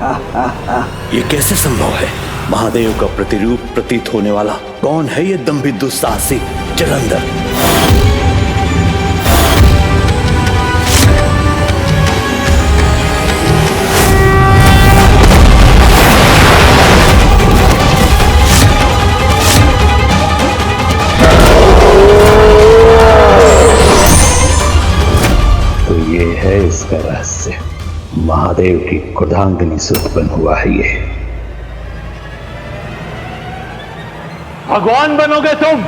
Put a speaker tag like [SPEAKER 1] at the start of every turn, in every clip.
[SPEAKER 1] ये कैसे संभव है? महादेव का प्रतिरूप प्रतीत होने वाला कौन है ये दंभित दुस्साहसी जलंधर?
[SPEAKER 2] तो ये है इसका रहस्य। महादेव की क्रोधांगिनी से उत्पन्न हुआ है ये।
[SPEAKER 3] भगवान बनोगे तुम?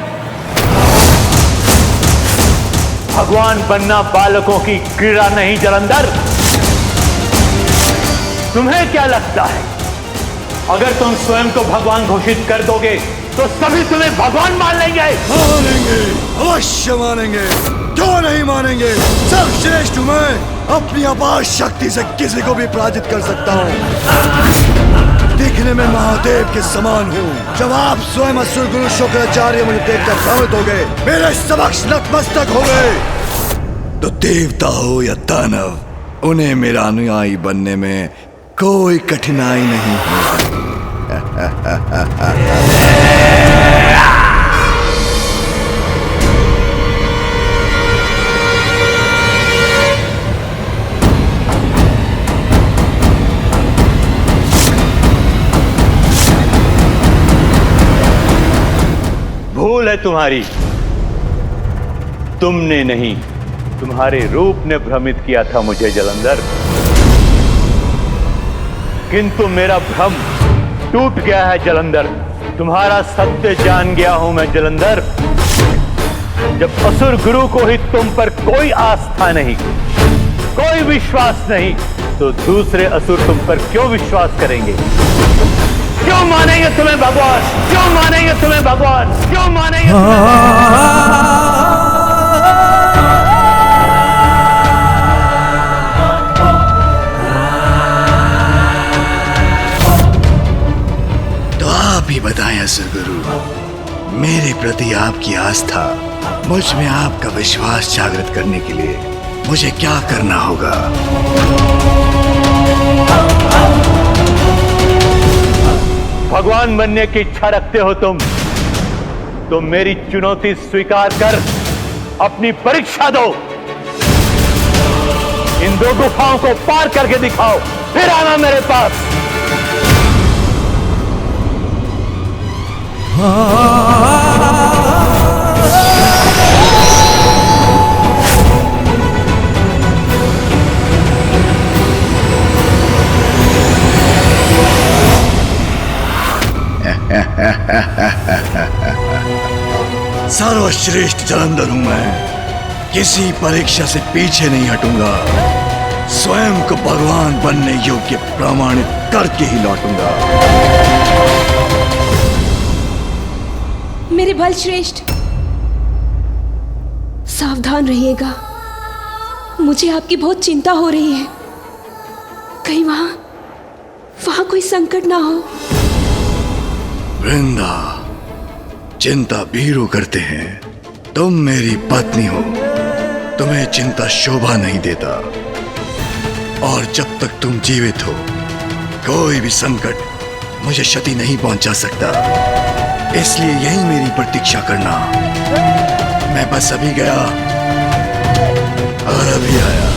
[SPEAKER 3] भगवान बनना बालकों की क्रीड़ा नहीं जलंधर। तुम्हें क्या लगता है अगर तुम स्वयं को भगवान घोषित कर दोगे तो सभी तुम्हें भगवान मान लेंगे?
[SPEAKER 4] मानेंगे, अवश्य मानेंगे। क्यों नहीं मानेंगे? सर्वश्रेष्ठ मैं अपनी अपार शक्ति से किसी को भी पराजित कर सकता हूँ। दिखने में महादेव के समान हूँ। जब आप स्वयं असुर गुरु शुक्राचार्य मुझे देखकर भ्रमित हो गए, मेरे समक्ष नतमस्तक हो गए, तो देवता हो या दानव, उन्हें मेरा अनुयायी बनने में कोई कठिनाई नहीं है।
[SPEAKER 3] भूल है तुम्हारी, तुमने नहीं, तुम्हारे रूप ने भ्रमित किया था मुझे जलंधर। किंतु मेरा भ्रम टूट गया है जलंधर। तुम्हारा सत्य जान गया हूं मैं जलंधर। जब असुर गुरु को ही तुम पर कोई आस्था नहीं, कोई विश्वास नहीं, तो दूसरे असुर तुम पर क्यों विश्वास करेंगे? क्यों मानेंगे तुम्हें भगवान? क्यों मानेंगे तुम्हें भगवान? क्यों मानेंगे
[SPEAKER 4] तो आप ही बताएं असुर गुरु, मेरे प्रति आपकी आस्था, मुझ में आपका विश्वास जागृत करने के लिए मुझे क्या करना होगा?
[SPEAKER 3] भगवान बनने की इच्छा रखते हो तुम, तो मेरी चुनौती स्वीकार कर अपनी परीक्षा दो। इन दो गुफाओं को पार करके दिखाओ, फिर आना मेरे पास।
[SPEAKER 4] सर्वश्रेष्ठ जलंधर हूं मैं, किसी परीक्षा से पीछे नहीं हटूंगा। स्वयं को भगवान बनने योग्य प्रमाणित करके ही लौटूंगा।
[SPEAKER 5] मेरे बल श्रेष्ठ, सावधान रहिएगा। मुझे आपकी बहुत चिंता हो रही है। कहीं वहां कोई संकट ना हो।
[SPEAKER 4] वृंदा, चिंता भीरू करते हैं। तुम मेरी पत्नी हो, तुम्हें चिंता शोभा नहीं देता। और जब तक तुम जीवित हो, कोई भी संकट मुझे क्षति नहीं पहुंचा सकता। इसलिए यही मेरी प्रतीक्षा करना। मैं बस अभी गया और अभी आया।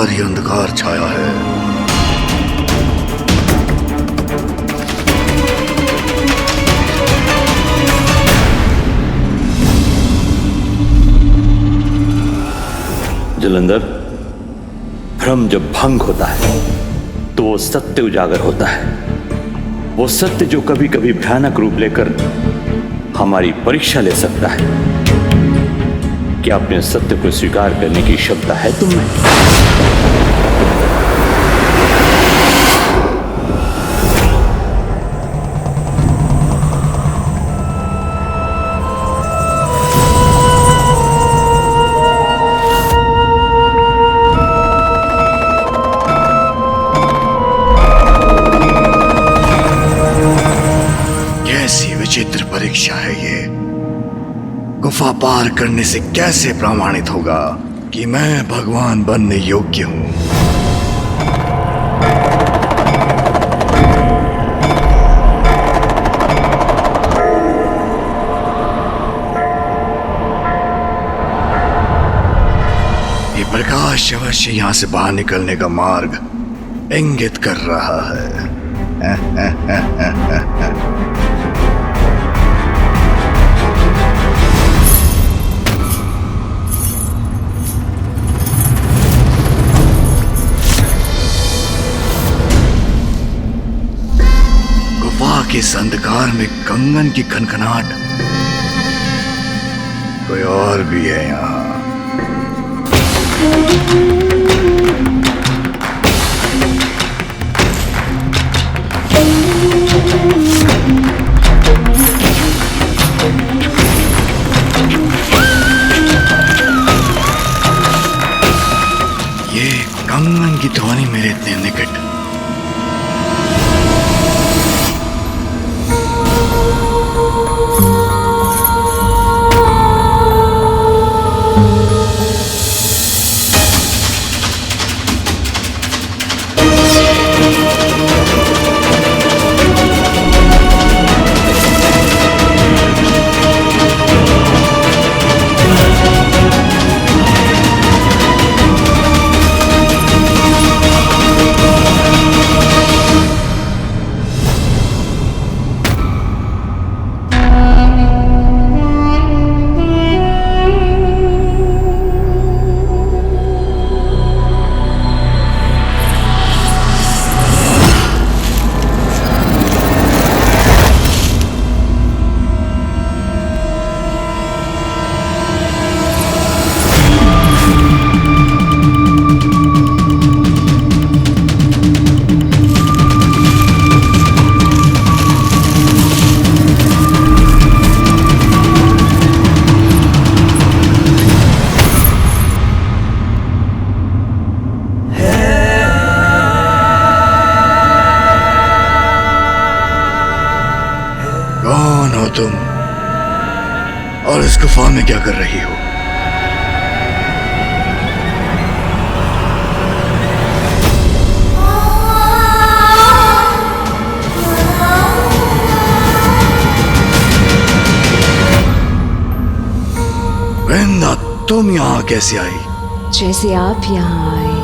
[SPEAKER 4] ही अंधकार छाया है।
[SPEAKER 1] जलंधर, भ्रम जब भंग होता है तो वो सत्य उजागर होता है। वो सत्य जो कभी कभी भयानक रूप लेकर हमारी परीक्षा ले सकता है। क्या अपने सत्य को स्वीकार करने की क्षमता है तुम में?
[SPEAKER 4] विचित्र परीक्षा है ये। गुफा पार करने से कैसे प्रमाणित होगा कि मैं भगवान बनने योग्य हूं? ये प्रकाश अवश्य यहां से बाहर निकलने का मार्ग इंगित कर रहा है। गुफा के इस अंधकार में कंगन की खनखनाहट, कोई और भी है यहाँ। ये कंगन की ध्वनि मेरे इतने निकट। कौन हो तुम और इस गुफा में क्या कर रही हो? वृंदा, तुम यहाँ कैसे आई?
[SPEAKER 5] जैसे आप यहाँ आए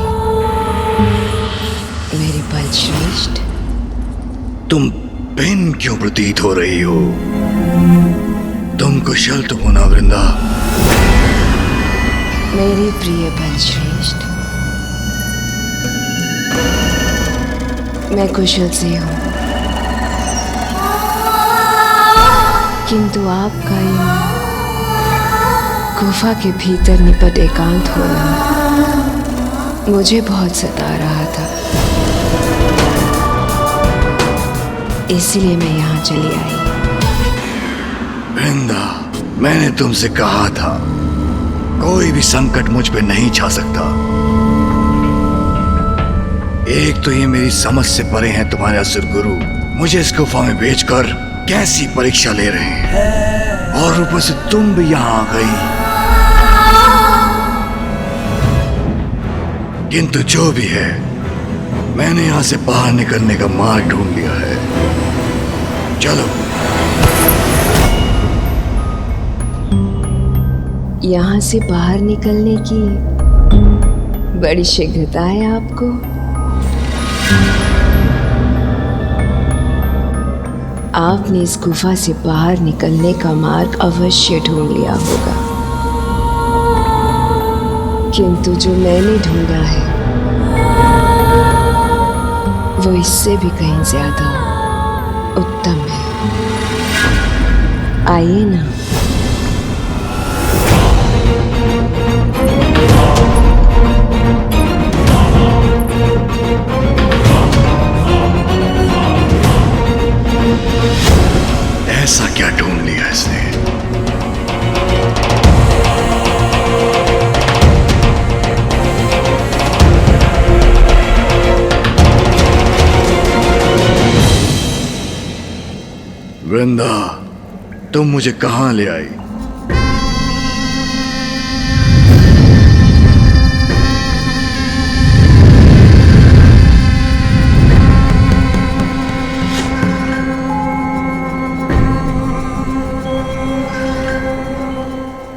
[SPEAKER 5] मेरे बलश्रेष्ठ।
[SPEAKER 4] तुम भिन्न क्यों प्रतीत हो रही हो? तुम कुशल तो हो ना वृंदा?
[SPEAKER 5] मेरे प्रिय बलश्रेष्ठ, मैं कुशल से हूँ, किंतु आपका ये गुफा के भीतर निपट एकांत होना मुझे बहुत सता रहा था। इसलिए मैं यहाँ चली आई।
[SPEAKER 4] वृंदा, मैंने तुमसे कहा था कोई भी संकट मुझ पे नहीं छा सकता। एक तो ये मेरी समझ से परे हैं तुम्हारे असुर गुरु, मुझे इस गुफा में भेजकर कैसी परीक्षा ले रहे हैं, और ऊपर से तुम भी यहाँ आ गई। किंतु जो भी है, मैंने यहां से बाहर निकलने का मार्ग ढूंढ लिया है। चलो।
[SPEAKER 5] यहाँ से बाहर निकलने की बड़ी शीघ्रता है आपको। आपने इस गुफा से बाहर निकलने का मार्ग अवश्य ढूंढ लिया होगा, किंतु जो मैंने ढूंढा है वो इससे भी कहीं ज्यादा उत्तम है। आइए ना।
[SPEAKER 4] ऐसा क्या ढूंढ लिया इसने? वृंदा, तुम मुझे कहां ले आई?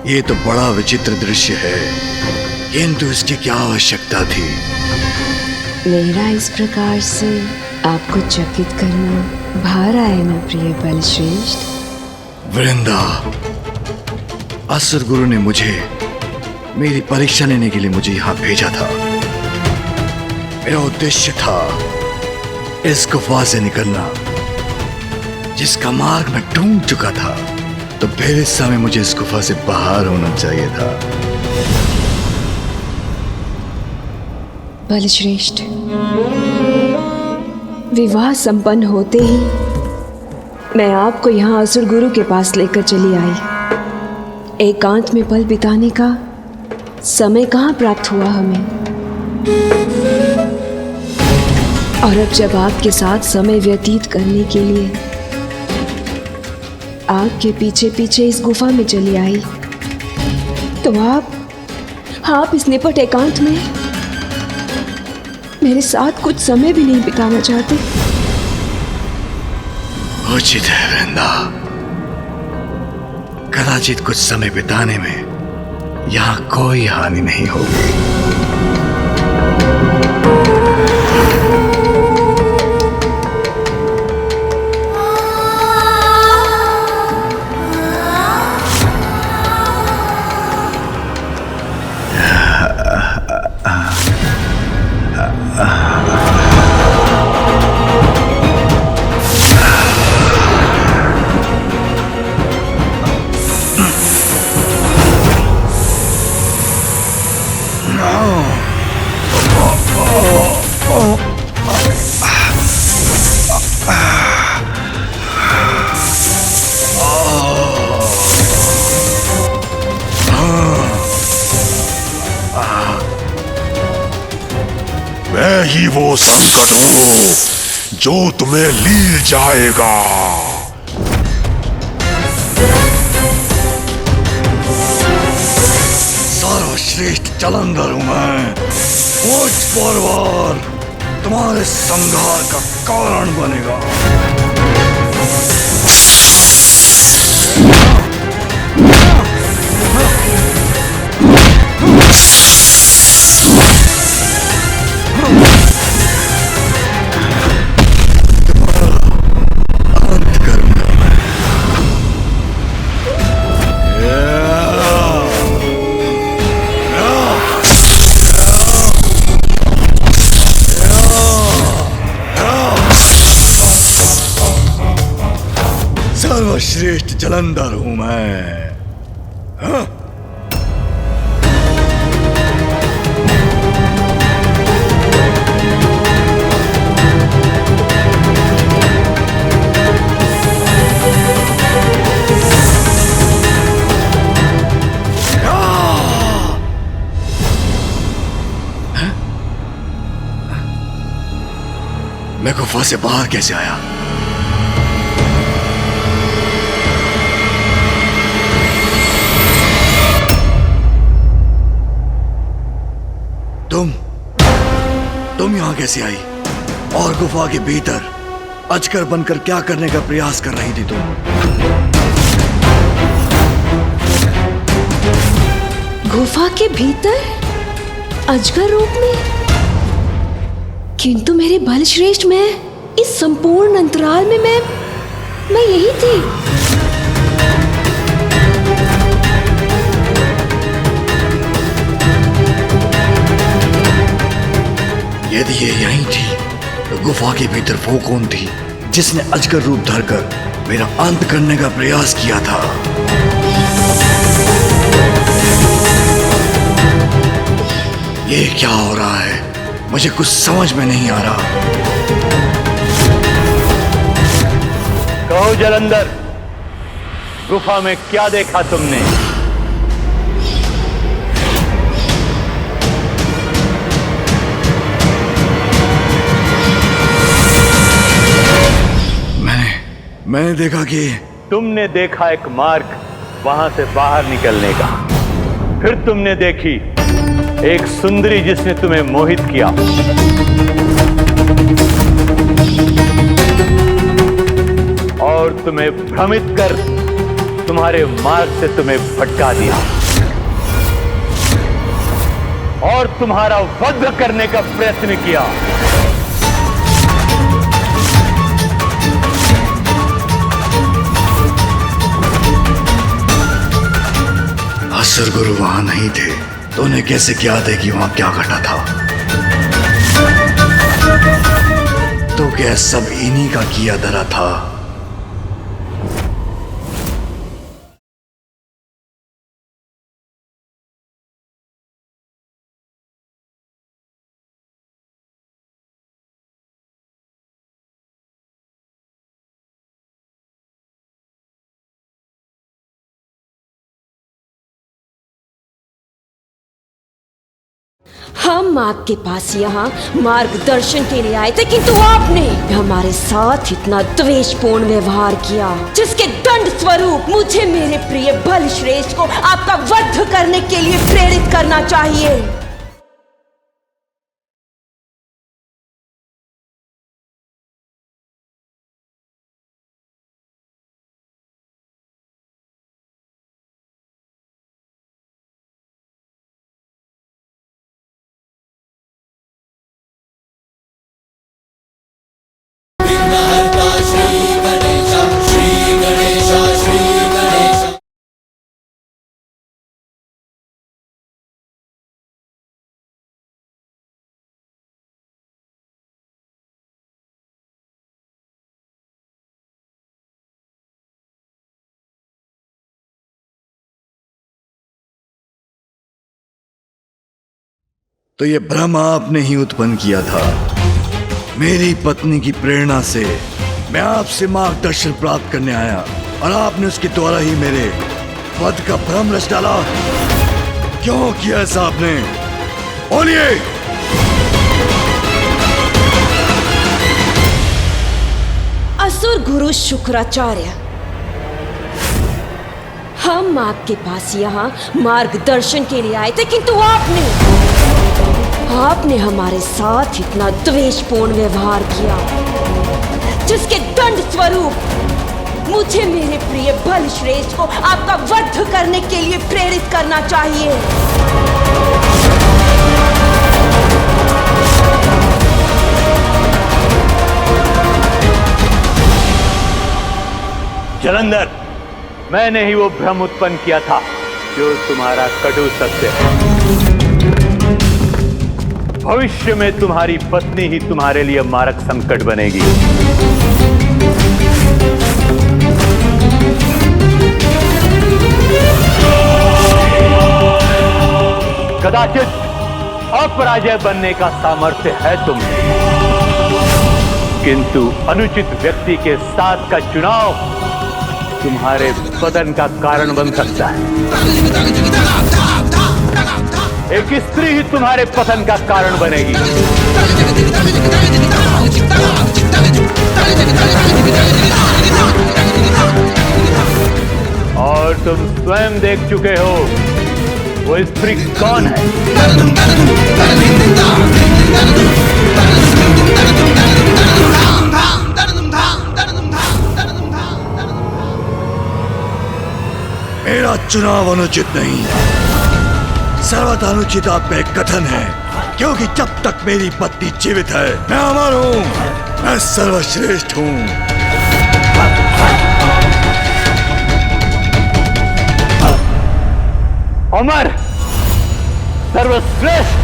[SPEAKER 4] ये तो बड़ा विचित्र दृश्य है, किंतु इसकी क्या आवश्यकता थी?
[SPEAKER 5] मेरा इस प्रकार से आपको चकित करना भार आए ना प्रिय बलश्रेष्ठ।
[SPEAKER 4] वृंदा, असुर गुरु ने मुझे मेरी परीक्षा लेने के लिए मुझे यहां भेजा था। मेरा उद्देश्य था इस गुफा से निकलना, जिसका मार्ग मैं ढूंढ चुका था। तो फिर इस समय मुझे इस गुफा से बाहर होना चाहिए था।
[SPEAKER 5] बलश्रेष्ठ, विवाह संपन्न होते ही मैं आपको यहाँ असुर गुरु के पास लेकर चली आई। एकांत में पल बिताने का समय कहाँ प्राप्त हुआ हमें। और अब जब आपके साथ समय व्यतीत करने के लिए आपके पीछे पीछे इस गुफा में चली आई, तो आप इस निपट एकांत में मेरे साथ कुछ समय भी नहीं बिताना चाहते।
[SPEAKER 4] उचित है वृंदा, कदाचित कुछ समय बिताने में यहां कोई हानि नहीं होगी।
[SPEAKER 6] मैं ही वो संकट हूं जो तुम्हें लील जाएगा।
[SPEAKER 4] सर्वश्रेष्ठ जलंधर हूं मैं। मुझ पर वार तुम्हारे संहार का कारण बनेगा। सर्वश्रेष्ठ जलंधर हूं मैं। हाँ? मैं गुफा से बाहर कैसे आया? तुम यहां कैसे आई? और गुफा के भीतर अजगर बनकर क्या करने का प्रयास कर रही थी तुम?
[SPEAKER 5] गुफा के भीतर अजगर रूप में? किंतु मेरे बलश्रेष्ठ, मैं इस संपूर्ण अंतराल में मैं यही थी।
[SPEAKER 4] यदि ये यहीं थी तो गुफा के भीतर वो कौन थी जिसने अजगर रूप धरकर मेरा अंत करने का प्रयास किया था? ये क्या हो रहा है? मुझे कुछ समझ में नहीं आ रहा।
[SPEAKER 3] कहो जलंधर, गुफा में क्या देखा तुमने?
[SPEAKER 4] मैंने देखा कि
[SPEAKER 3] तुमने देखा एक मार्ग वहां से बाहर निकलने का, फिर तुमने देखी एक सुंदरी जिसने तुम्हें मोहित किया, और तुम्हें भ्रमित कर तुम्हारे मार्ग से तुम्हें भटका दिया और तुम्हारा वध करने का प्रयत्न किया।
[SPEAKER 4] असुर गुरु वहां नहीं थे तो उन्हें कैसे याद है कि वहां क्या घटा था? तो क्या सब इन्हीं का किया धरा था?
[SPEAKER 5] हम आपके पास यहाँ मार्गदर्शन के लिए आए थे, किंतु आपने हमारे साथ इतना द्वेषपूर्ण व्यवहार किया, जिसके दंड स्वरूप मुझे मेरे प्रिय बलश्रेष्ठ को आपका वध करने के लिए प्रेरित करना चाहिए।
[SPEAKER 4] तो ये भ्रम आपने ही उत्पन्न किया था। मेरी पत्नी की प्रेरणा से मैं आपसे मार्गदर्शन प्राप्त करने आया और आपने उसके द्वारा ही मेरे वध का भ्रम रच डाला। क्यों किया ऐसा आपने? बोलिए।
[SPEAKER 5] असुर गुरु शुक्राचार्य, हम आपके पास यहाँ मार्गदर्शन के लिए आए थे, किंतु आपने हमारे साथ इतना द्वेषपूर्ण व्यवहार किया, जिसके दंड स्वरूप मुझे मेरे प्रिय बलश्रेष्ठ को आपका वध करने के लिए प्रेरित करना चाहिए।
[SPEAKER 3] जलंधर, मैंने ही वो भ्रम उत्पन्न किया था जो तुम्हारा कटु सत्य है। भविष्य में तुम्हारी पत्नी ही तुम्हारे लिए मारक संकट बनेगी। कदाचित अपराजय बनने का सामर्थ्य है तुम्हें, किंतु अनुचित व्यक्ति के साथ का चुनाव तुम्हारे पतन का कारण बन सकता है। एक स्त्री ही तुम्हारे पतन का कारण बनेगी, और तुम स्वयं देख चुके हो वो स्त्री कौन है।
[SPEAKER 4] मेरा चुनाव अनुचित नहीं, सर्वथा अनुचित आपका एक कथन है, क्योंकि जब तक मेरी पत्नी जीवित है मैं अमर हूं, मैं सर्वश्रेष्ठ हूं।
[SPEAKER 3] अमर, सर्वश्रेष्ठ।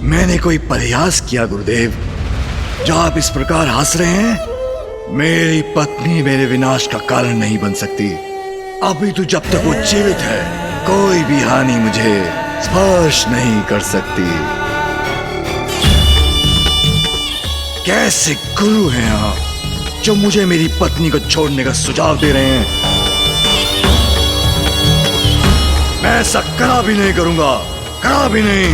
[SPEAKER 4] मैंने कोई प्रयास किया गुरुदेव, जो आप इस प्रकार हंस रहे हैं? मेरी पत्नी मेरे विनाश का कारण नहीं बन सकती। अभी तो जब तक वो जीवित है कोई भी हानि मुझे स्पर्श नहीं कर सकती। कैसे गुरु हैं आप? जो मुझे मेरी पत्नी को छोड़ने का सुझाव दे रहे हैं। मैं ऐसा करा भी नहीं करूंगा, करा भी नहीं।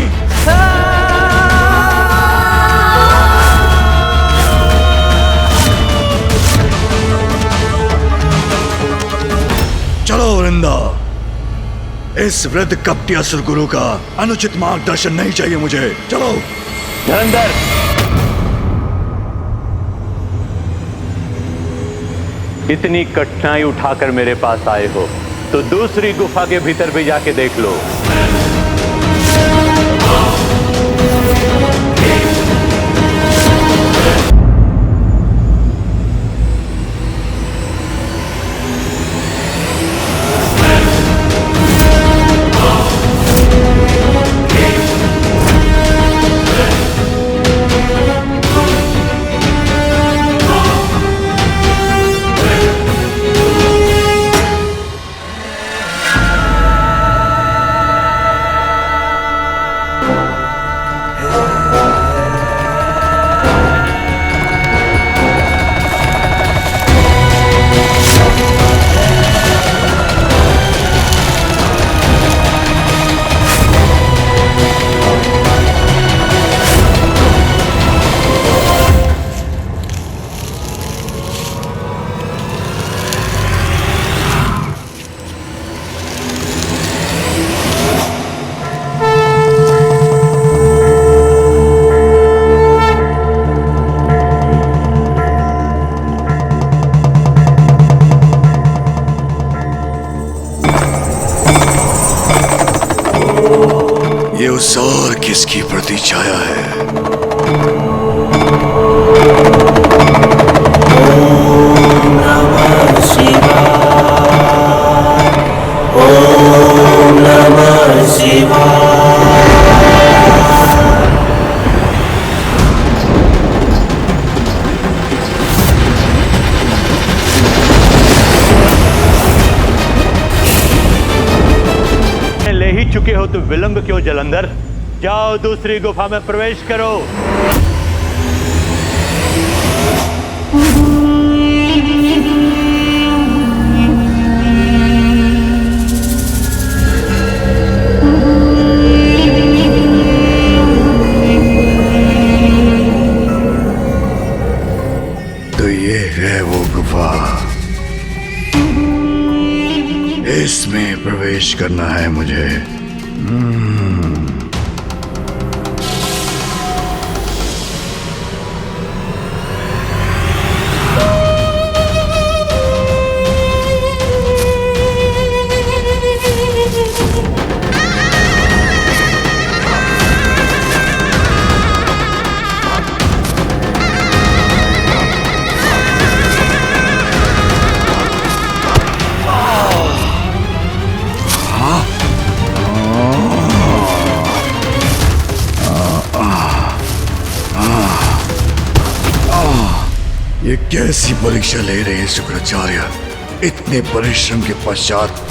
[SPEAKER 4] चलो वृंदा, इस वृद्ध कपटी असुर गुरु का अनुचित मार्गदर्शन नहीं चाहिए मुझे। चलो।
[SPEAKER 3] जलंधर, इतनी कठिनाई उठाकर मेरे पास आए हो तो दूसरी गुफा के भीतर भी जाके देख लो।
[SPEAKER 4] ये उस और किसकी प्रतिछाया है?
[SPEAKER 7] ओम नमः शिवाय, ओम नमः शिवाय।
[SPEAKER 3] ले ही चुके हो तो विलंब क्यों जलंधर? जाओ दूसरी गुफा में प्रवेश करो।
[SPEAKER 4] तो ये है वो गुफा, इसमें प्रवेश करना है मुझे। ये कैसी परीक्षा ले रहे हैं शुक्राचार्य? इतने परिश्रम के पश्चात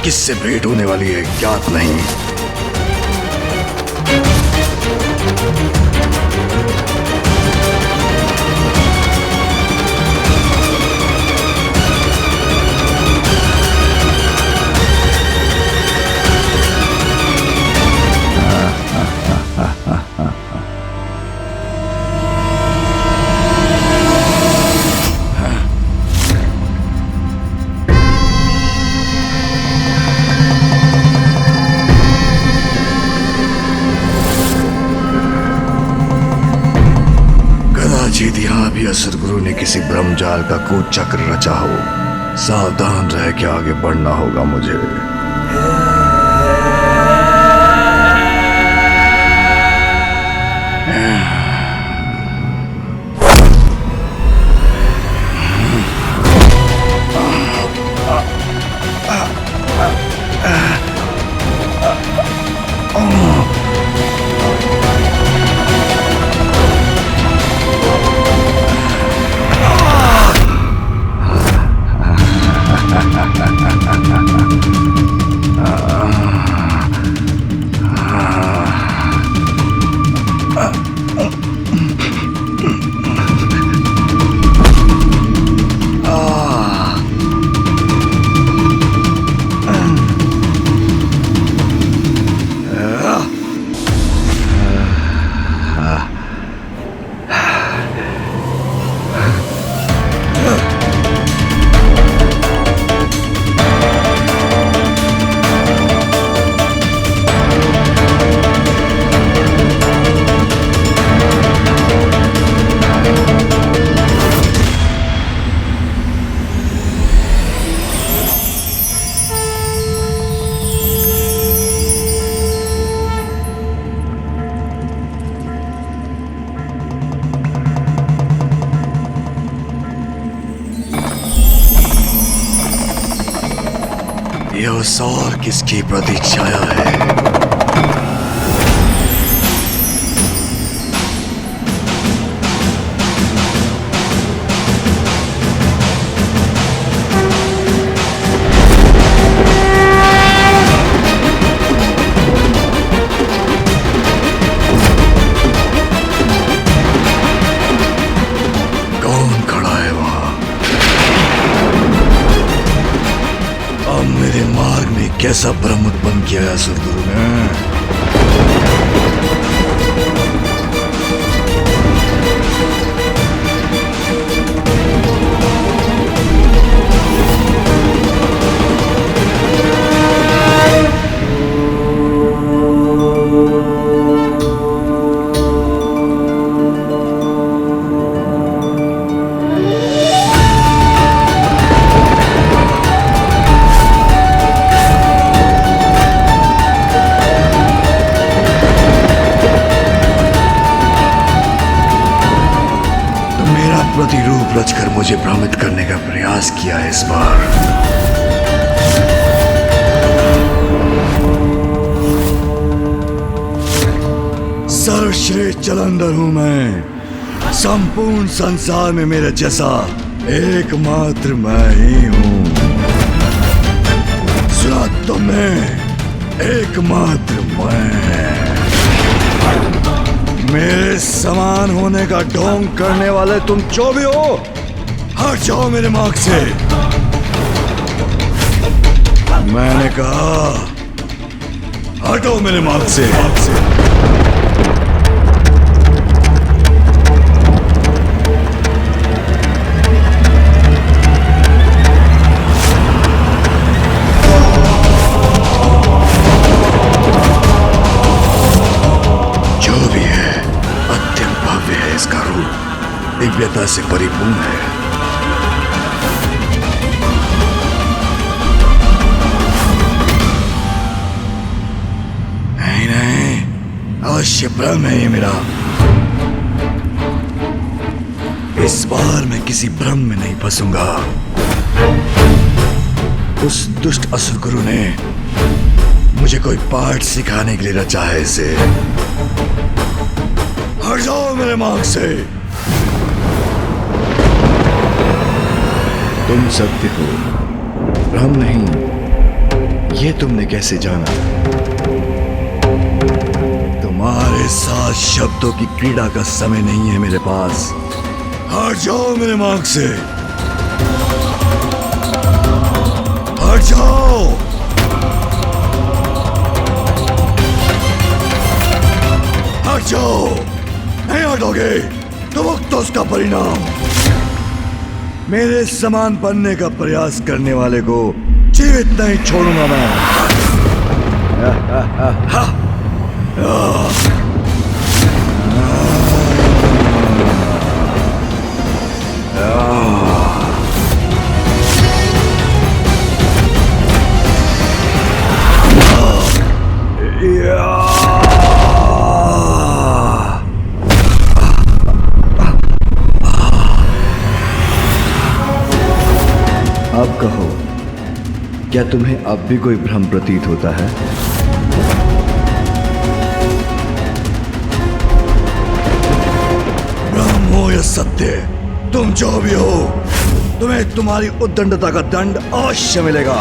[SPEAKER 4] किससे भेंट होने वाली है ज्ञात नहीं। कदाचित यहाँ भी असुर गुरु ने किसी ब्रह्मजाल का कूचक्र रचा हो। सावधान रह के आगे बढ़ना होगा मुझे। यह उस और किसकी प्रतीक्षाया है? कौन खड़ा है वहां? अब मेरे मार्ग में कैसा भ्रम उत्पन्न किया है असुर गुरु ने? प्रतिरूप रचकर मुझे भ्रमित करने का प्रयास किया है इस बार। सर्वश्रेष्ठ जलंधर हूं मैं। संपूर्ण संसार में मेरे जैसा एकमात्र मैं ही हूं। सुना तुमने? एकमात्र मैं। मेरे समान होने का ढोंग करने वाले तुम जो भी हो, हट जाओ मेरे मार्ग से। मैंने कहा हटो मेरे मार्ग से। दिव्यता से परिपूर्ण है। नहीं नहीं, अवश्य भ्रम है ये मेरा। इस बार मैं किसी भ्रम में नहीं फंसूंगा। उस दुष्ट असुर गुरु ने मुझे कोई पाठ सिखाने के लिए रचा है इसे। हट जाओ मेरे मार्ग से। तुम सत्य हो, भ्रम नहीं। ये तुमने कैसे जाना? तुम्हारे साथ शब्दों की क्रीड़ा का समय नहीं है मेरे पास। हट जाओ मेरे मार्ग से। हट जाओ। हट जाओ। नहीं हटोगे तो वक्त उसका परिणाम। मेरे समान बनने का प्रयास करने वाले को जीवित नहीं छोड़ूंगा मैं। अब कहो, क्या तुम्हें अब भी कोई भ्रम प्रतीत होता है? भ्रम हो या सत्य, तुम जो भी हो, तुम्हें तुम्हारी उद्दंडता का दंड अवश्य मिलेगा।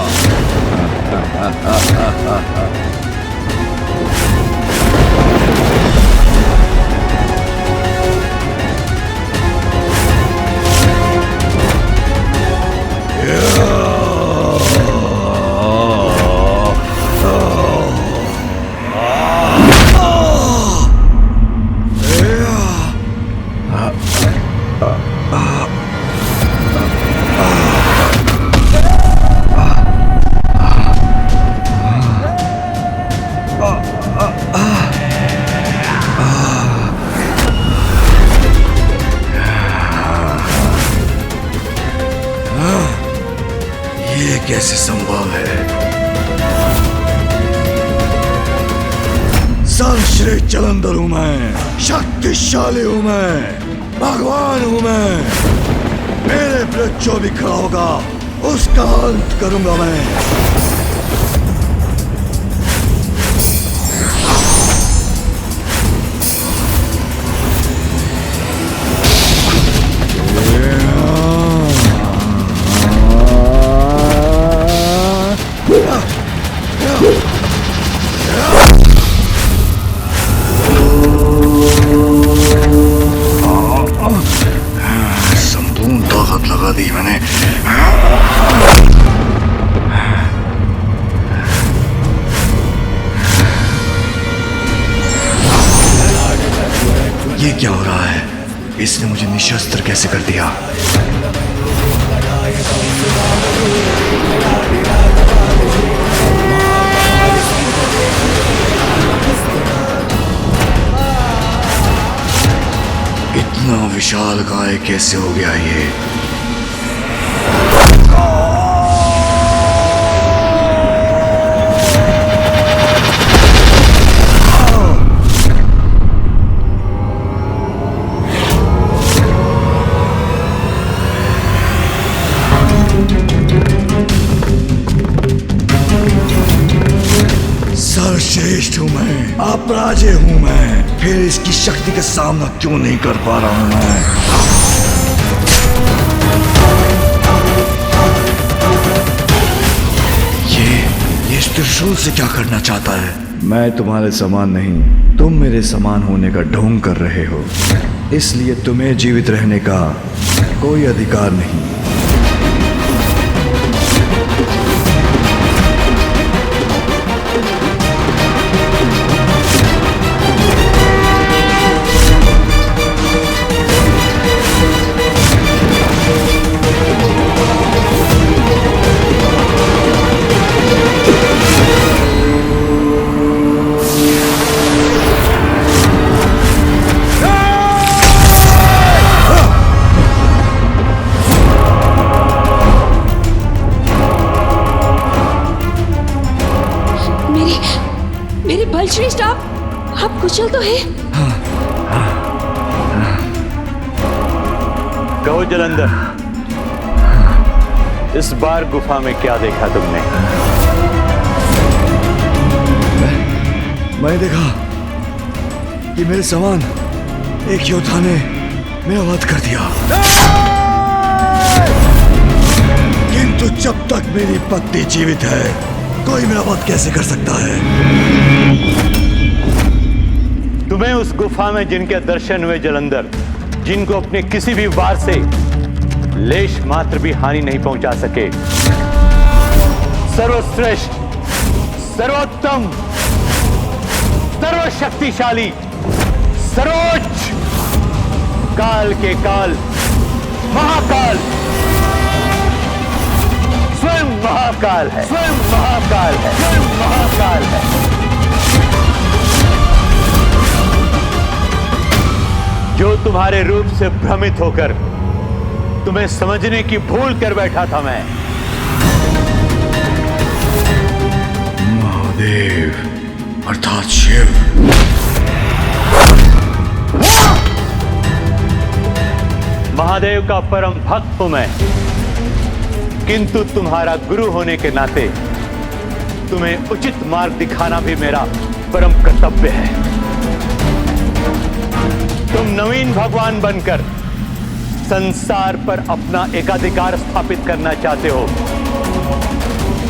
[SPEAKER 4] ये कैसे संभव है? सर्वश्रेष्ठ जलंधर हूं मैं, शक्तिशाली हूं मैं, भगवान हूं मैं। मेरे विरुद्ध जो भी खड़ा होगा उसका अंत करूंगा मैं। इसने मुझे निशस्त्र कैसे कर दिया? इतना विशाल काय कैसे हो गया ये? सर्वश्रेष्ठ हूं मैं, अपराजय हूं मैं, फिर इसकी शक्ति का सामना क्यों नहीं कर पा रहा हूं मैं? ये इस त्रिशूल से क्या करना चाहता है? मैं तुम्हारे समान नहीं, तुम मेरे समान होने का ढोंग कर रहे हो, इसलिए तुम्हें जीवित रहने का कोई अधिकार नहीं।
[SPEAKER 5] मेरे बलश्रेष्ठ, आप कुशल तो हैं?
[SPEAKER 3] कहो जलंधर, इस बार गुफा में क्या देखा तुमने?
[SPEAKER 4] मैंने देखा कि मेरे समान एक योद्धा ने मेरा वध कर दिया, किंतु जब तक मेरी पत्नी जीवित है, कोई मेरा वध कैसे कर सकता है?
[SPEAKER 3] तुम्हें उस गुफा में जिनके दर्शन हुए जलंधर, जिनको अपने किसी भी वार से लेश मात्र भी हानि नहीं पहुंचा सके, सर्वश्रेष्ठ, सर्वोत्तम, सर्वशक्तिशाली, सर्वोच्च, काल के काल, महाकाल, स्वयं महाकाल है, स्वयं महाकाल है, स्वयं महाकाल है। जो तुम्हारे रूप से भ्रमित होकर तुम्हें समझने की भूल कर बैठा था मैं।
[SPEAKER 4] महादेव अर्थात शिव।
[SPEAKER 3] महादेव का परम भक्त हूं मैं, किंतु तुम्हारा गुरु होने के नाते तुम्हें उचित मार्ग दिखाना भी मेरा परम कर्तव्य है। तुम नवीन भगवान बनकर संसार पर अपना एकाधिकार स्थापित करना चाहते हो।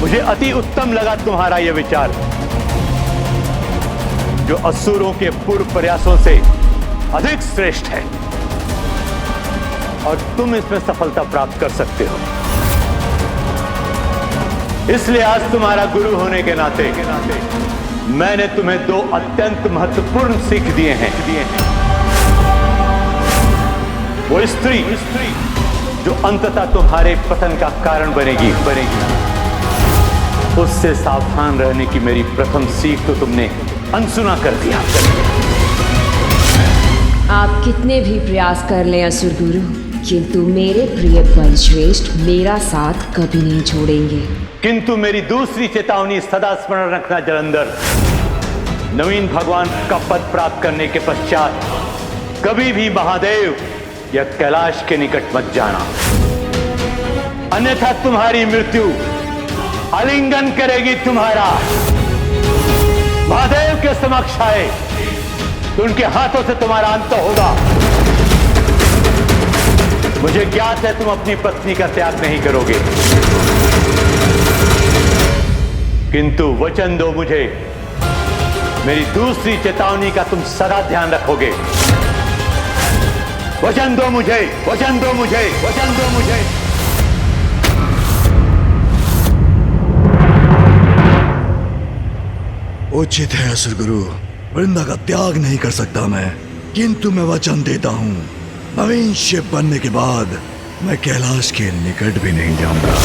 [SPEAKER 3] मुझे अति उत्तम लगा तुम्हारा यह विचार, जो असुरों के पूर्व प्रयासों से अधिक श्रेष्ठ है, और तुम इसमें सफलता प्राप्त कर सकते हो। इसलिए आज तुम्हारा गुरु होने के नाते मैंने तुम्हें दो अत्यंत महत्वपूर्ण सीख दिए हैं। वो स्त्री जो अंततः तुम्हारे पतन का कारण बनेगी, उससे सावधान रहने की मेरी प्रथम सीख तो तुमने अनसुना कर दिया।
[SPEAKER 5] आप कितने भी प्रयास कर लें असुर गुरु, किंतु मेरे प्रिय बलश्रेष्ठ मेरा साथ कभी नहीं छोड़ेंगे।
[SPEAKER 3] किंतु मेरी दूसरी चेतावनी सदा स्मरण रखना जलंधर, नवीन भगवान का पद प्राप्त करने के पश्चात कभी भी महादेव या कैलाश के निकट मत जाना, अन्यथा तुम्हारी मृत्यु आलिंगन करेगी तुम्हारा। महादेव के समक्ष आए तो उनके हाथों से तुम्हारा अंत होगा। मुझे ज्ञात है तुम अपनी पत्नी का त्याग नहीं करोगे, किंतु वचन दो मुझे, मेरी दूसरी चेतावनी का तुम सदा ध्यान रखोगे। वचन दो मुझे, वचन दो मुझे, वचन दो मुझे।
[SPEAKER 4] उचित है असुर गुरु, वृंदा का त्याग नहीं कर सकता मैं, किंतु मैं वचन देता हूं मवेशी बनने के बाद मैं कैलाश के निकट भी नहीं जाऊंगा।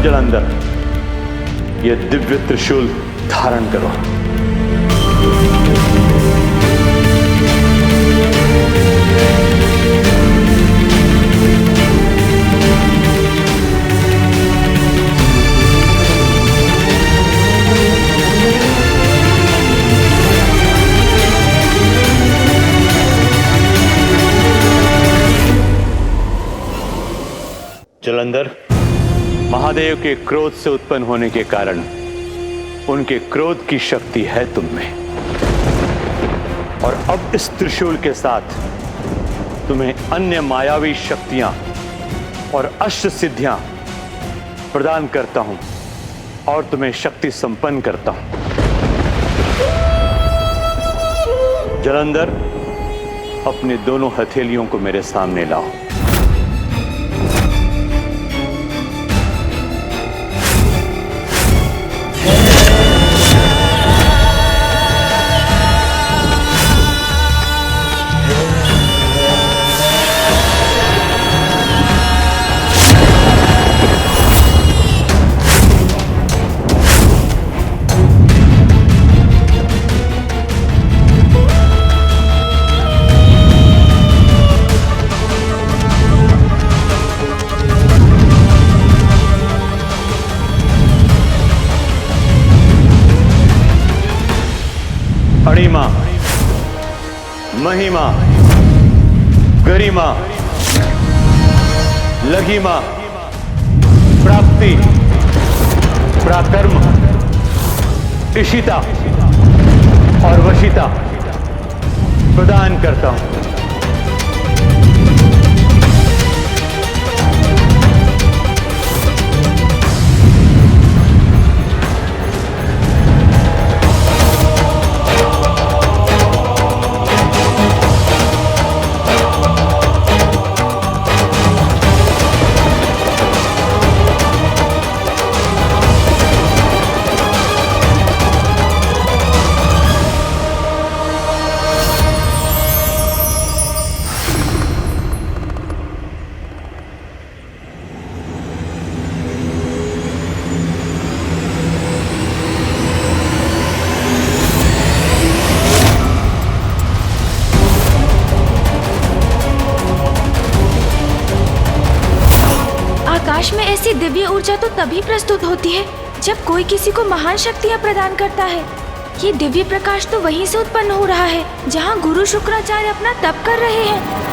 [SPEAKER 3] जलंधर, ये दिव्य त्रिशूल धारण करो। जलंधर, महादेव के क्रोध से उत्पन्न होने के कारण उनके क्रोध की शक्ति है तुम में, और अब इस त्रिशूल के साथ तुम्हें अन्य मायावी शक्तियां और अष्ट सिद्धियां प्रदान करता हूं और तुम्हें शक्ति संपन्न करता हूं। जलंधर, अपने दोनों हथेलियों को मेरे सामने लाओ। अणिमा, महिमा, गरिमा, लघिमा, प्राप्ति, पराक्रम, इशिता और वशिता प्रदान करता हूं।
[SPEAKER 8] आकाश में ऐसी दिव्य ऊर्जा तो तभी प्रस्तुत होती है जब कोई किसी को महान शक्तियाँ प्रदान करता है। ये दिव्य प्रकाश तो वहीं से उत्पन्न हो रहा है जहाँ गुरु शुक्राचार्य अपना तप कर रहे हैं।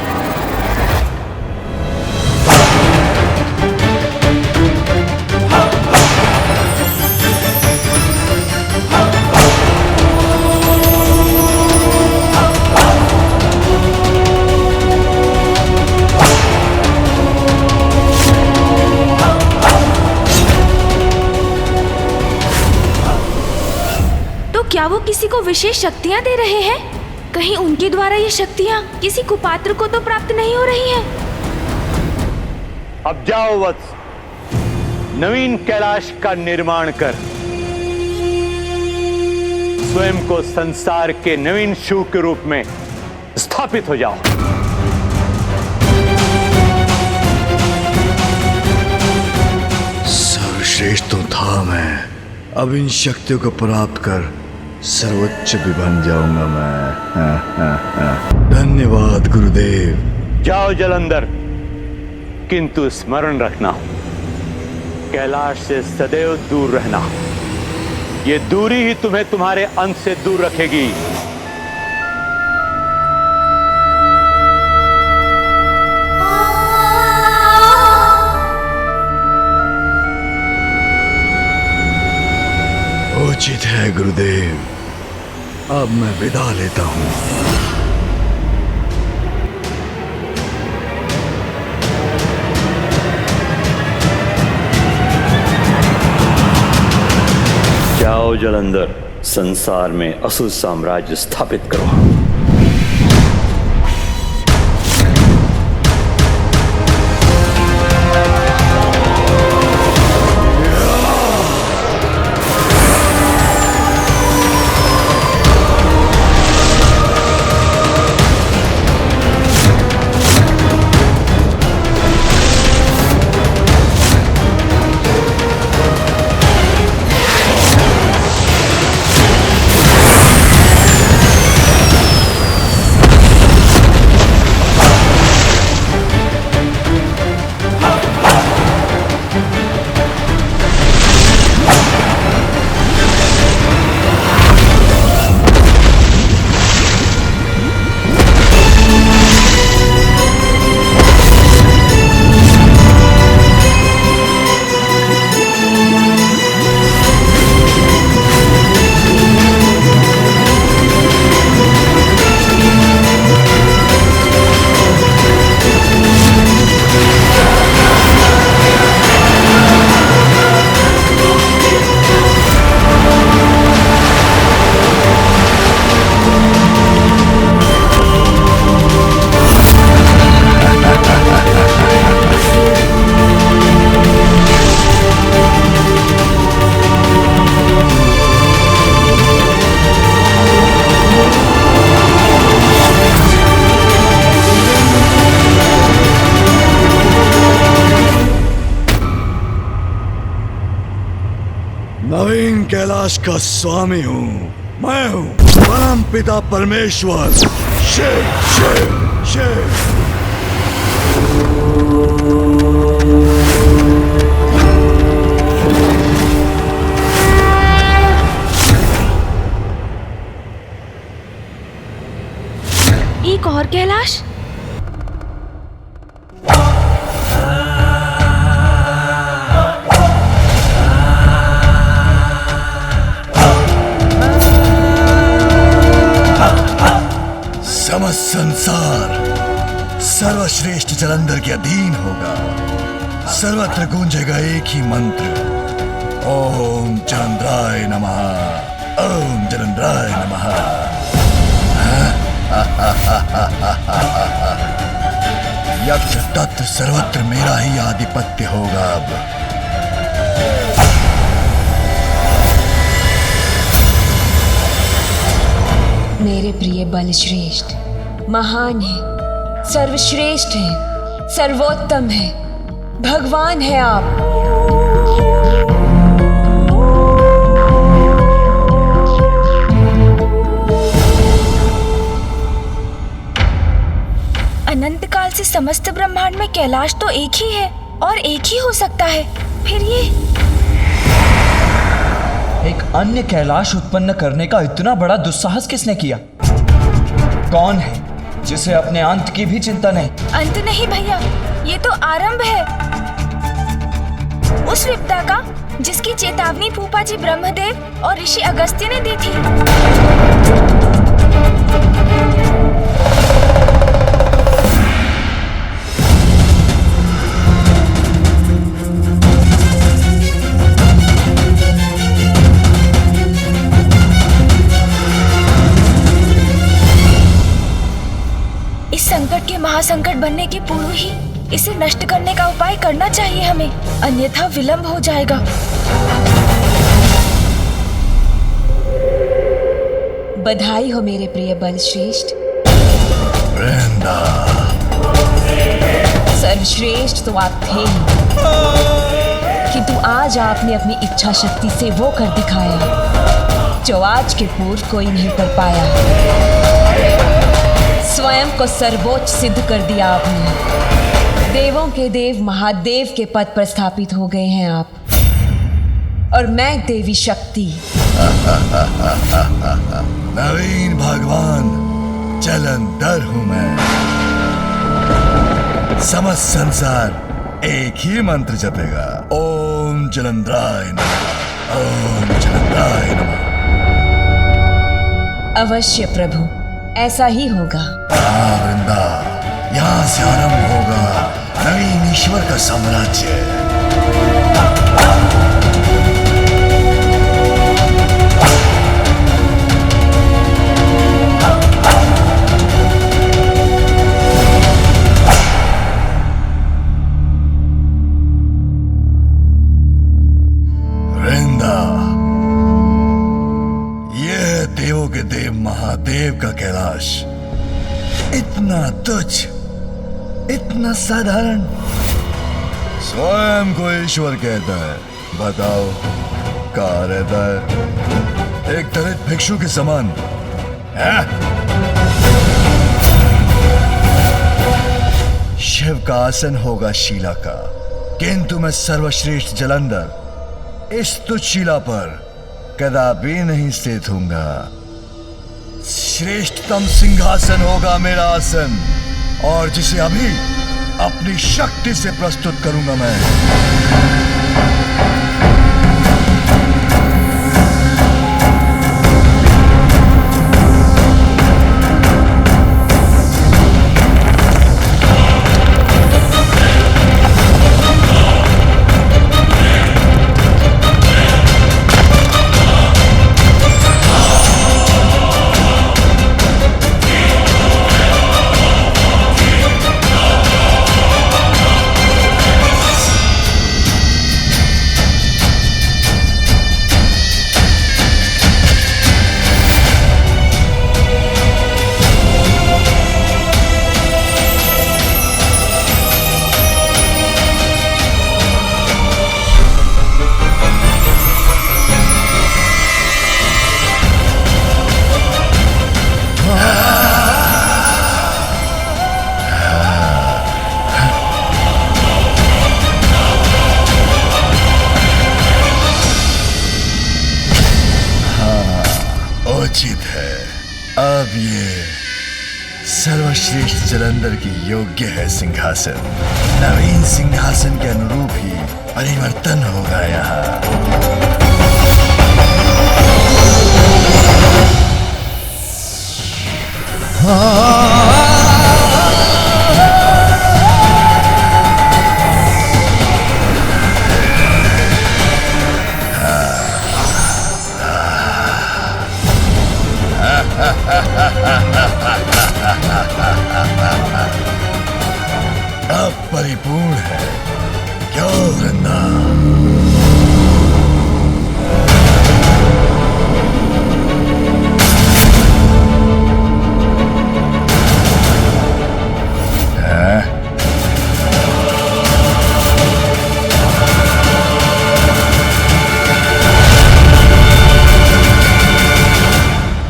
[SPEAKER 8] क्या वो किसी को विशेष शक्तियाँ दे रहे हैं? कहीं उनके द्वारा ये शक्तियाँ किसी कुपात्र को तो प्राप्त नहीं हो रही हैं?
[SPEAKER 3] अब जाओ वत्स, नवीन कैलाश का निर्माण कर स्वयं को संसार के नवीन शिव के रूप में स्थापित हो जाओ।
[SPEAKER 4] सर्वश्रेष्ठ तो था मैं, अब इन शक्तियों को प्राप्त कर सर्वोच्च भी बन जाऊंगा मैं। धन्यवाद गुरुदेव।
[SPEAKER 3] जाओ जलंधर, किंतु स्मरण रखना, कैलाश से सदैव दूर रहना। ये दूरी ही तुम्हें तुम्हारे अंत से दूर रखेगी।
[SPEAKER 4] उचित है गुरुदेव, अब मैं विदा लेता हूं।
[SPEAKER 1] जाओ जलंधर, संसार में असुर साम्राज्य स्थापित करो।
[SPEAKER 4] नवीन कैलाश का स्वामी हूँ, मैं हूँ परम पिता परमेश्वर शिव शिव शिव।
[SPEAKER 8] एक और कैलाश?
[SPEAKER 4] समस्त संसार सर्वश्रेष्ठ जलंधर के अधीन होगा। सर्वत्र गूंजेगा एक ही मंत्र, ओम जलंधराय नमः, ओम जलंधराय नमः। यत्र तत्र सर्वत्र मेरा ही आधिपत्य होगा अब।
[SPEAKER 5] मेरे प्रिय बलश्रेष्ठ महान है, सर्वश्रेष्ठ है, सर्वोत्तम है, भगवान है आप।
[SPEAKER 8] अनंत काल से समस्त ब्रह्मांड में कैलाश तो एक ही है और एक ही हो सकता है। फिर ये
[SPEAKER 9] एक अन्य कैलाश उत्पन्न करने का इतना बड़ा दुस्साहस किसने किया? कौन है जिसे अपने अंत की भी चिंता नहीं?
[SPEAKER 8] अंत नहीं भैया, ये तो आरंभ है उस विपदा का जिसकी चेतावनी फूफा जी ब्रह्मदेव और ऋषि अगस्त्य ने दी थी। संकट के महासंकट बनने के पूर्व ही इसे नष्ट करने का उपाय करना चाहिए हमें, अन्यथा विलंब हो जाएगा।
[SPEAKER 5] बधाई हो मेरे प्रिय बलश्रेष्ठ। सर्वश्रेष्ठ तो आप थे ही, किंतु आज आपने अपनी इच्छा शक्ति से वो कर दिखाया जो आज के पूर्व कोई नहीं कर पाया। स्वयं को सर्वोच्च सिद्ध कर दिया आपने। देवों के देव महादेव के पद पर स्थापित हो गए हैं आप, और मैं देवी शक्ति।
[SPEAKER 4] नवीन भगवान जलंधर हूं मैं। समस्त संसार एक ही मंत्र जपेगा, ओम जलंधराय नमः, ओम जलंधराय नमः।
[SPEAKER 5] अवश्य प्रभु, ऐसा ही होगा।
[SPEAKER 4] वृंदा, यहाँ से आरंभ होगा नवीन ईश्वर का साम्राज्य। कैलाश, इतना तुच्छ, इतना साधारण, स्वयं को ईश्वर कहता है। बताओ कहाँ रहता है? एक दलित भिक्षु के समान है? शिव का आसन होगा शीला का, किंतु मैं सर्वश्रेष्ठ जलंधर इस तुच्छ शीला पर कदापि नहीं स्थित होऊंगा। श्रेष्ठतम सिंहासन होगा मेरा आसन, और जिसे अभी अपनी शक्ति से प्रस्तुत करूंगा मैं। उचित है, अब ये सर्वश्रेष्ठ जलंधर की योग्य है सिंहासन। नवीन सिंहासन के अनुरूप ही परिवर्तन होगा यहाँ। अब परिपूर्ण है क्यों वृंदा?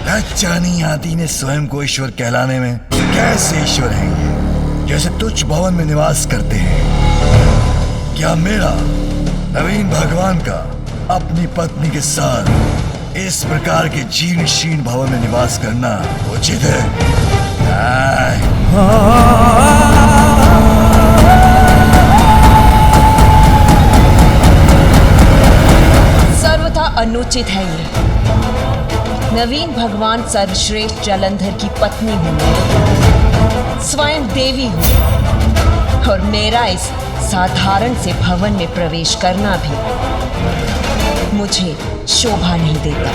[SPEAKER 4] लज्जानी आदि ने स्वयं को ईश्वर कहलाने में। कैसे ईश्वर हैं ये, जैसे तुच्छ भवन में निवास करते हैं? क्या मेरा नवीन भगवान का अपनी पत्नी के साथ इस प्रकार के जीर्ण शीर्ण भवन में निवास करना उचित है?
[SPEAKER 5] सर्वथा अनुचित है ये। नवीन भगवान सर्वश्रेष्ठ जलंधर की पत्नी हूँ, स्वयं देवी हूँ, और मेरा इस साधारण से भवन में प्रवेश करना भी मुझे शोभा नहीं देता।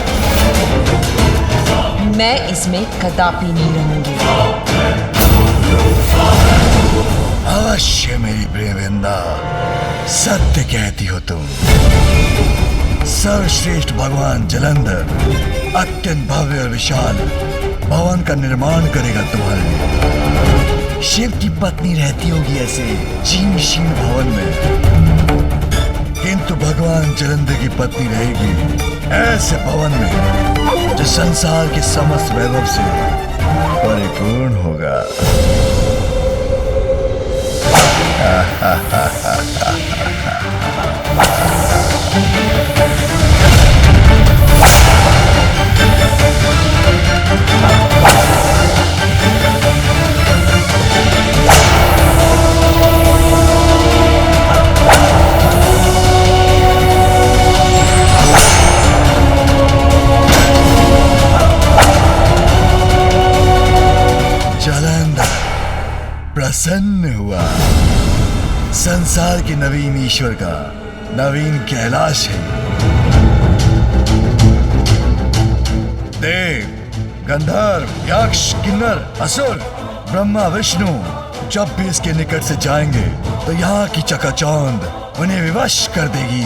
[SPEAKER 5] मैं इसमें कदापि नहीं रहूंगी।
[SPEAKER 4] अवश्य मेरी प्रिय वृंदा, सत्य कहती हो तुम। सर्वश्रेष्ठ भगवान जलंधर अत्यंत भव्य और विशाल भवन का निर्माण करेगा तुम्हारे लिए। शिव की पत्नी रहती होगी ऐसे जीर्ण शीर्ण भवन में, किंतु भगवान जलंधर की पत्नी रहेगी ऐसे भवन में जो संसार के समस्त वैभव से परिपूर्ण होगा। प्रसन्न हुआ। संसार के नवीन ईश्वर का नवीन कैलाश है। देव, गंधर्व, यक्ष, किन्नर, असुर, ब्रह्मा, विष्णु जब भी इसके निकट से जाएंगे तो यहाँ की चकाचौंध उन्हें विवश कर देगी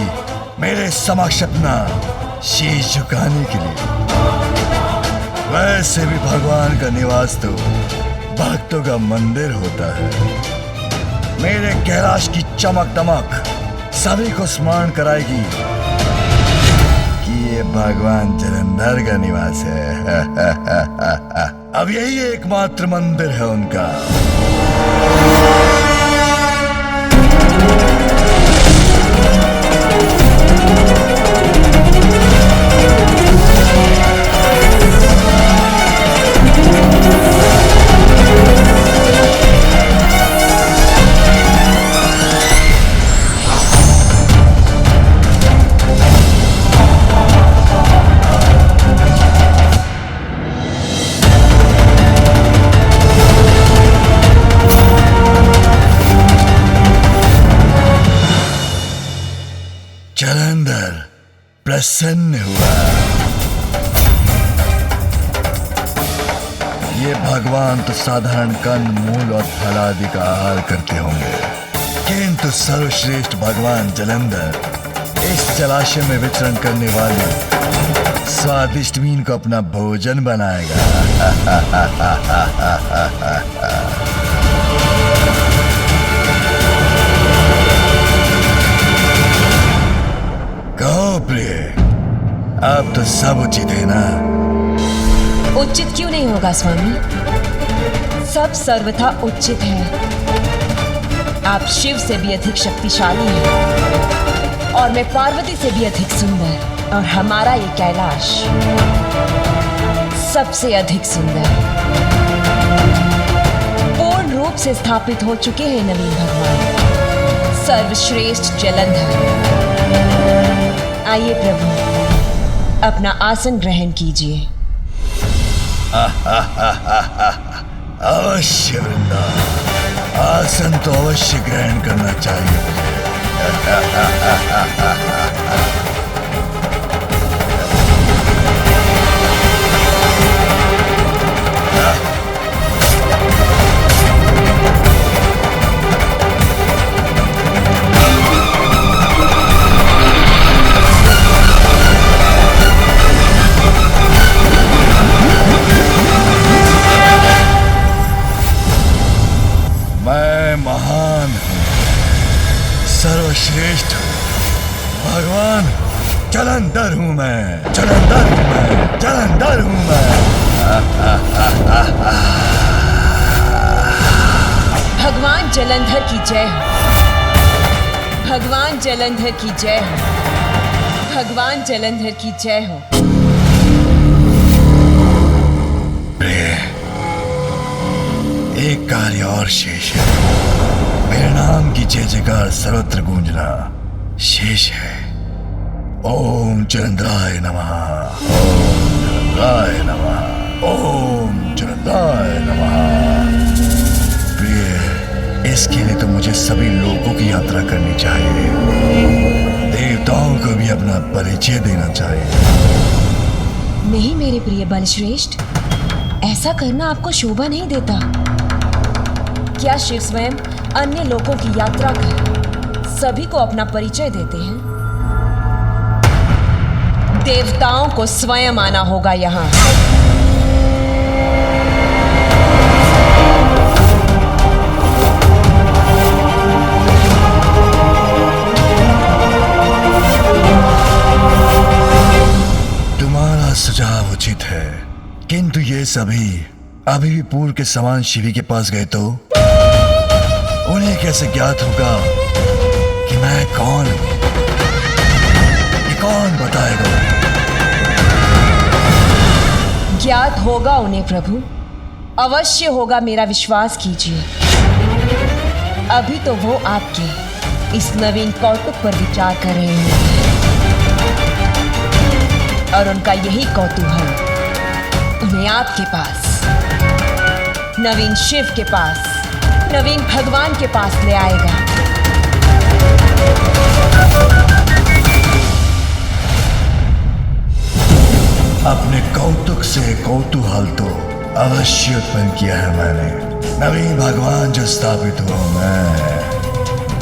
[SPEAKER 4] मेरे समक्ष अपना शीश झुकाने के लिए। वैसे भी भगवान का निवास तो भक्तों का मंदिर होता है। मेरे कैलाश की चमक दमक सभी को स्मरण कराएगी कि ये भगवान जलंधर का निवास है। अब यही एकमात्र मंदिर है उनका। जलंधर प्रसन्न हुआ। ये भगवान तो साधारण कंद मूल और फलादि का आहार करते होंगे, किंतु सर्वश्रेष्ठ भगवान जलंधर इस जलाशय में विचरण करने वाले स्वादिष्ट मीन को अपना भोजन बनाएगा। कहो प्रिय, अब तो सब उचित है ना?
[SPEAKER 5] उचित क्यों नहीं होगा स्वामी? सब सर्वथा उचित है। आप शिव से भी अधिक शक्तिशाली हैं और मैं पार्वती से भी अधिक सुंदर, और हमारा ये कैलाश सबसे अधिक सुंदर, पूर्ण रूप से स्थापित हो चुके हैं नवीन भगवान सर्वश्रेष्ठ जलंधर। आइए प्रभु, अपना आसन ग्रहण कीजिए।
[SPEAKER 4] अवश्य वृंदा, आसन तो अवश्य ग्रहण करना चाहिए मुझे। महान हूँ, सर्वश्रेष्ठ हूँ, भगवान जलंधर हूँ मैं, जलंधर हूँ मैं, जलंधर हूँ मैं।
[SPEAKER 5] भगवान जलंधर की जय हो, भगवान जलंधर की जय हो, भगवान जलंधर की जय हो। एक कार्य और शेष है। मेरे नाम की जय जयकार सर्वत्र गूंजना शेष है। ओम जलंधराय नमः, ओम जलंधराय नमः, ओम जलंधराय नमः। प्रिय, इसके लिए तो मुझे सभी लोगों की यात्रा करनी चाहिए, देवताओं को भी अपना परिचय देना चाहिए।
[SPEAKER 10] नहीं मेरे प्रिय बलश्रेष्ठ, ऐसा करना आपको शोभा नहीं देता। क्या शिव स्वयं अन्य लोगों की यात्रा कर सभी को अपना परिचय देते हैं? देवताओं को स्वयं आना होगा यहाँ।
[SPEAKER 4] तुम्हारा सुझाव उचित है, किंतु ये सभी अभी भी पूर्व के समान शिवी के पास गए तो उन्हें कैसे ज्ञात होगा कि मैं कौन हूं? ये कौन बताएगा?
[SPEAKER 10] ज्ञात होगा उन्हें प्रभु, अवश्य होगा, मेरा विश्वास कीजिए। अभी तो वो आपके इस नवीन कौतुक पर विचार कर रहे हैं और उनका यही कौतूहल उन्हें आपके पास, नवीन शिव के पास, नवीन भगवान के पास ले आएगा।
[SPEAKER 4] अपने कौतुक से कौतूहल तो अवश्य उत्पन्न किया है मैंने। नवीन भगवान जो स्थापित हुआ मैं।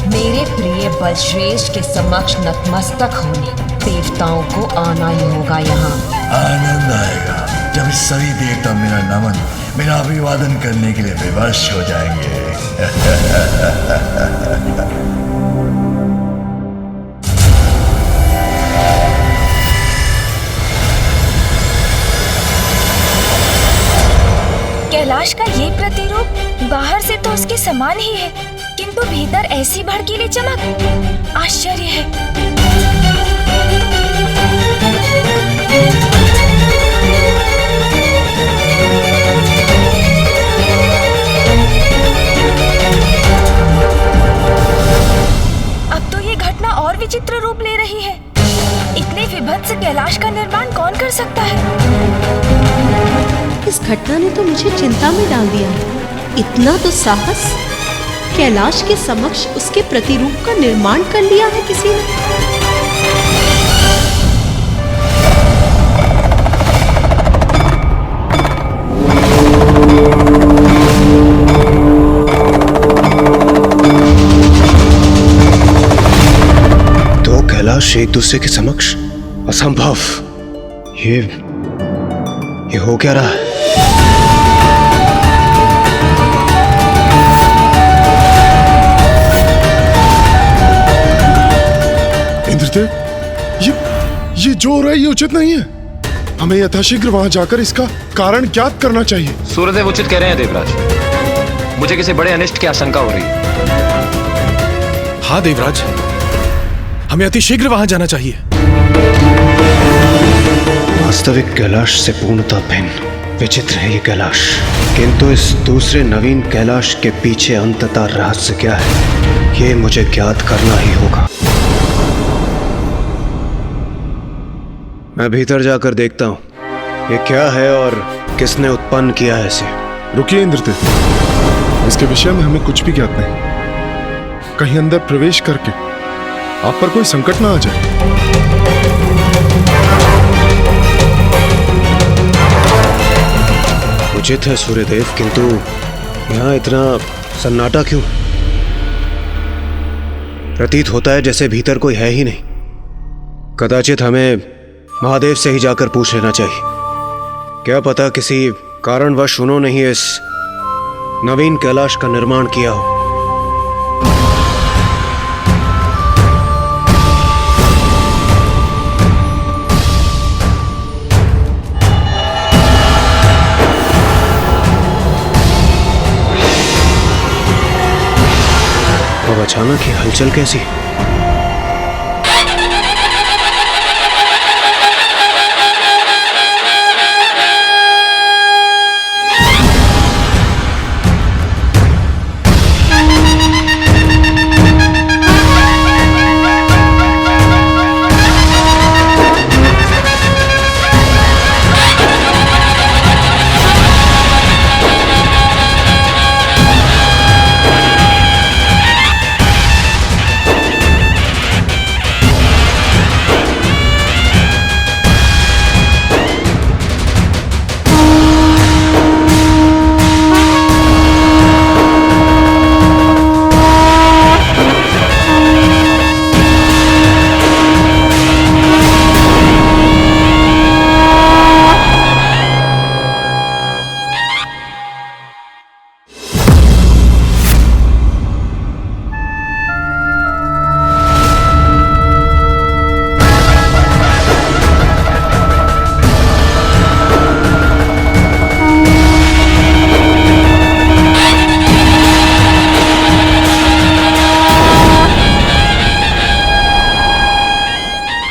[SPEAKER 10] मेरे प्रिय बलश्रेष्ठ के समक्ष नतमस्तक होने देवताओं को आना ही होगा यहाँ।
[SPEAKER 4] आनंद आएगा जब सभी देवता मेरा नमन, मेरा अभिवादन करने के लिए विवश हो जाएंगे।
[SPEAKER 8] कैलाश का ये प्रतिरूप बाहर से तो उसके समान ही है, किंतु भीतर ऐसी भड़कीली चमक, आश्चर्य है। अब तो ये घटना और विचित्र रूप ले रही है। इतने विभत्स कैलाश का निर्माण कौन कर सकता है?
[SPEAKER 11] इस घटना ने तो मुझे चिंता में डाल दिया। इतना तो साहस, कैलाश के समक्ष उसके प्रतिरूप का निर्माण कर लिया है किसी ने।
[SPEAKER 12] दो कैलाश एक दूसरे के समक्ष? असंभव। ये हो क्या रहा है?
[SPEAKER 6] इंद्रदेव, ये जो हो रहा है ये उचित नहीं है। हमें यथाशीघ्र वहां जाकर इसका कारण ज्ञात करना चाहिए।
[SPEAKER 13] सूर्यदेव उचित कह रहे हैं देवराज। मुझे किसी बड़े अनिष्ट की आशंका हो रही है।
[SPEAKER 14] हाँ देवराज, हमें अति शीघ्र वहां जाना चाहिए।
[SPEAKER 12] वास्तविक कैलाश से पूर्णतः भिन्न विचित्र है ये कैलाश, किंतु इस दूसरे नवीन कैलाश के पीछे अंततः रहस्य क्या है, ये मुझे ज्ञात करना ही होगा। मैं भीतर जाकर देखता हूँ ये क्या है और किसने उत्पन्न किया है इसे।
[SPEAKER 6] रुकिए इंद्रदेव, इसके विषय में हमें कुछ भी ज्ञात नहीं। कहीं अंदर प्रवेश करके आप पर कोई संकट ना आ जाए।
[SPEAKER 12] उचित है सूर्यदेव, किंतु यहाँ इतना सन्नाटा क्यों? प्रतीत होता है जैसे भीतर कोई है ही नहीं। कदाचित हमें महादेव से ही जाकर पूछ लेना चाहिए। क्या पता किसी कारणवश उन्होंने ही इस नवीन कैलाश का निर्माण किया हो। अब अचानक ही हलचल कैसी?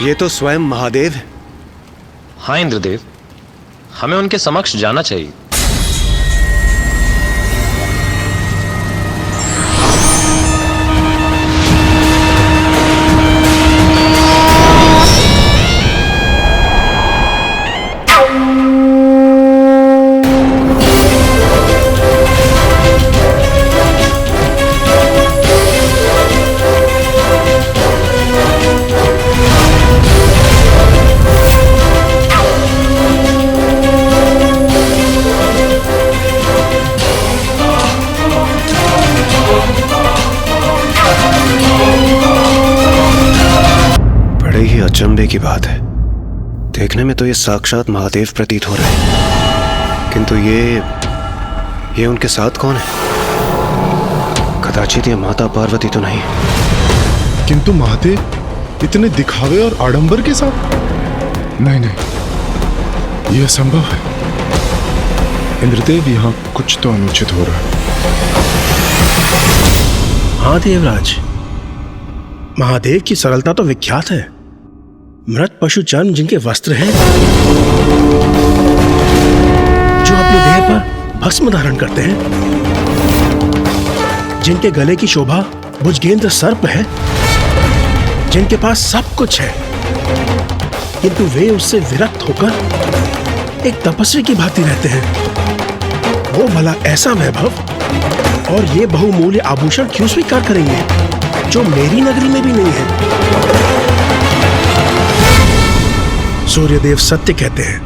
[SPEAKER 12] ये तो स्वयं महादेव है।
[SPEAKER 13] हाँ इंद्रदेव, हमें उनके समक्ष जाना चाहिए।
[SPEAKER 12] अचंभे की बात है, देखने में तो ये साक्षात महादेव प्रतीत हो रहे हैं, किंतु ये उनके साथ कौन है? कदाचित ये माता पार्वती तो नहीं।
[SPEAKER 6] किंतु महादेव इतने दिखावे और आडंबर के साथ? नहीं नहीं, यह असंभव है। इंद्रदेव, यहाँ कुछ तो अनुचित हो रहा है।
[SPEAKER 15] हाँ देवराज, महादेव की सरलता तो विख्यात है। मृत पशु चर्म जिनके वस्त्र हैं, जो अपने देह पर भस्म धारण करते हैं, जिनके गले की शोभा भुजगेंद्र सर्प है, जिनके पास सब कुछ है, किंतु वे उससे विरक्त होकर एक तपस्वी की भांति रहते हैं। वो भला ऐसा वैभव और ये बहुमूल्य आभूषण क्यों स्वीकार करेंगे, जो मेरी नगरी में भी नहीं है? सूर्यदेव सत्य कहते हैं,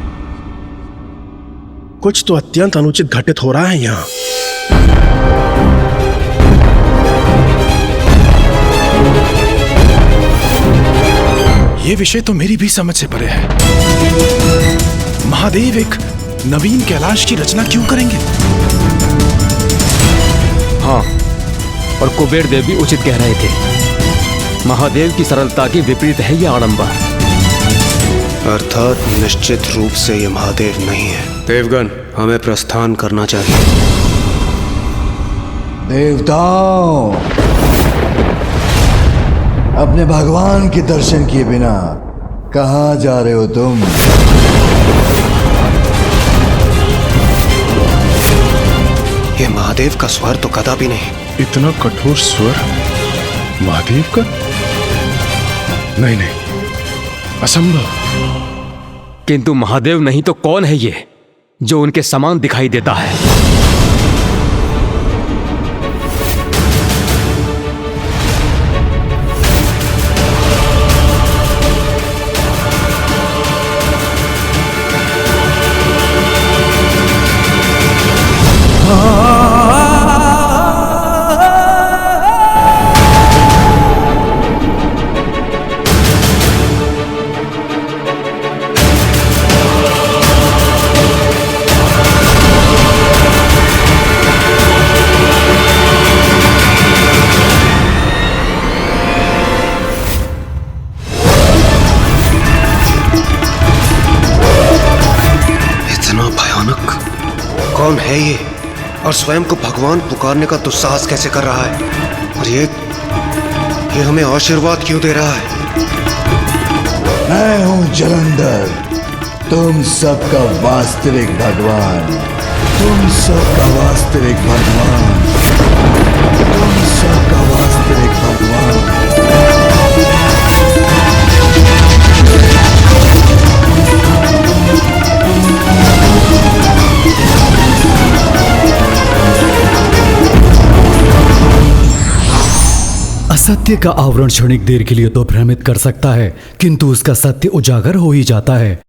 [SPEAKER 15] कुछ तो अत्यंत अनुचित घटित हो रहा है यहां।
[SPEAKER 14] यह विषय तो मेरी भी समझ से परे है। महादेव एक नवीन कैलाश की रचना क्यों करेंगे?
[SPEAKER 16] हाँ, और कुबेर देव भी उचित कह रहे थे। महादेव की सरलता के विपरीत है यह आडंबर।
[SPEAKER 12] अर्थात निश्चित रूप से ये महादेव नहीं है। देवगण, हमें प्रस्थान करना चाहिए।
[SPEAKER 4] देवताओं, अपने भगवान के दर्शन किए बिना कहाँ जा रहे हो तुम?
[SPEAKER 12] ये महादेव का स्वर तो कदापि नहीं।
[SPEAKER 6] इतना कठोर स्वर महादेव का? नहीं नहीं, असंभव।
[SPEAKER 16] किंतु महादेव नहीं तो कौन है ये जो उनके समान दिखाई देता है?
[SPEAKER 12] कौन है ये और स्वयं को भगवान पुकारने का दुस्साहस कैसे कर रहा है? और ये हमें आशीर्वाद क्यों दे रहा है?
[SPEAKER 4] मैं हूं जलंधर, तुम सबका वास्तविक भगवान। तुम सबका वास्तविक भगवान। तुम सबका वास्तविक भगवान।
[SPEAKER 17] असत्य का आवरण क्षणिक देर के लिए तो भ्रमित कर सकता है, किंतु उसका सत्य उजागर हो ही जाता है।